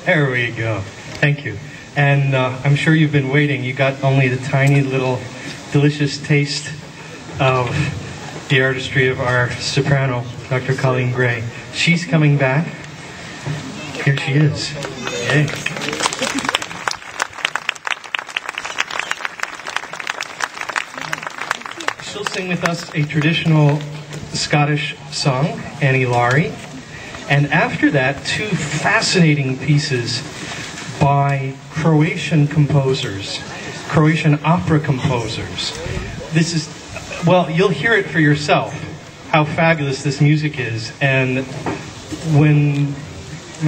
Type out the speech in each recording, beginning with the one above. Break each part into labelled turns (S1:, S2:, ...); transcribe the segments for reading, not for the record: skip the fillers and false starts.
S1: There we go. Thank you. And I'm sure you've been waiting. You got only the tiny little delicious taste of the artistry of our soprano, Dr. Colleen Gray. She's coming back. Here she is. Yay. She'll sing with us a traditional Scottish song, Annie Laurie. And after that, two fascinating pieces by Croatian composers, Croatian opera composers. This is, well, you'll hear it for yourself, how fabulous this music is. And when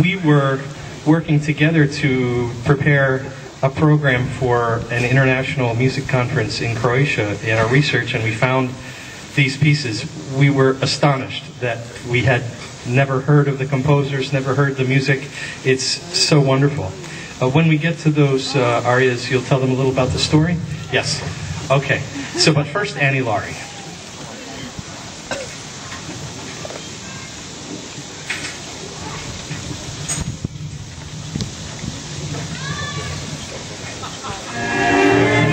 S1: we were working together to prepare a program for an international music conference in Croatia in our research, and we found these pieces, we were astonished that we had never heard of the composers, never heard the music. It's so wonderful. When we get to those arias, you'll tell them a little about the story? Yes. Okay. So, but first, Annie Laurie.
S2: Thank you.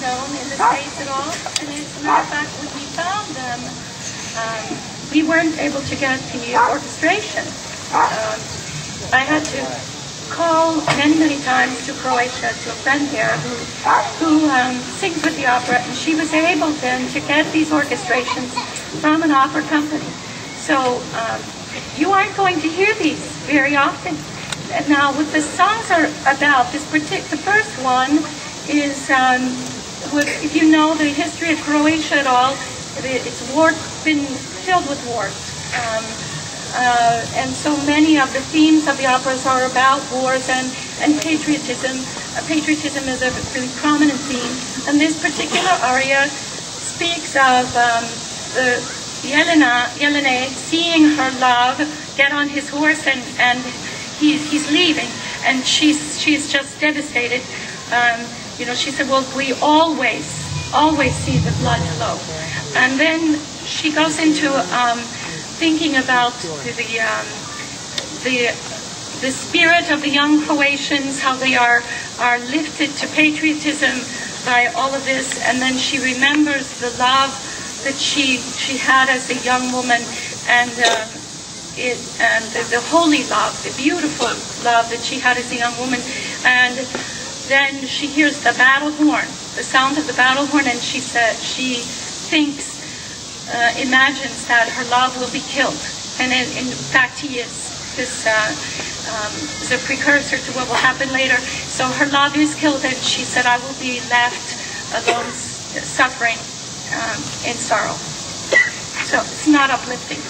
S2: known in the States at all. And as a matter of fact, when we found them, we weren't able to get the orchestration. I had to call many times to Croatia to a friend there who sings with the opera, and she was able then to get these orchestrations from an opera company. So you aren't going to hear these very often. And now what the songs are about, the first one is, if you know the history of Croatia at all, it's been filled with wars. And so many of the themes of the operas are about wars and patriotism. Patriotism is a really prominent theme. And this particular aria speaks of Jelena seeing her love get on his horse, and he's leaving, and she's just devastated. She said, well, we always see the blood flow. And then she goes into thinking about the spirit of the young Croatians, how they are lifted to patriotism by all of this, and then she remembers the love that she had as a young woman, and the holy love, the beautiful love that she had as a young woman. And then she hears the battle horn, the sound of the battle horn, and she imagines that her love will be killed. And in fact, he is. This is a precursor to what will happen later. So her love is killed, and she said, I will be left alone, suffering in sorrow. So it's not uplifting.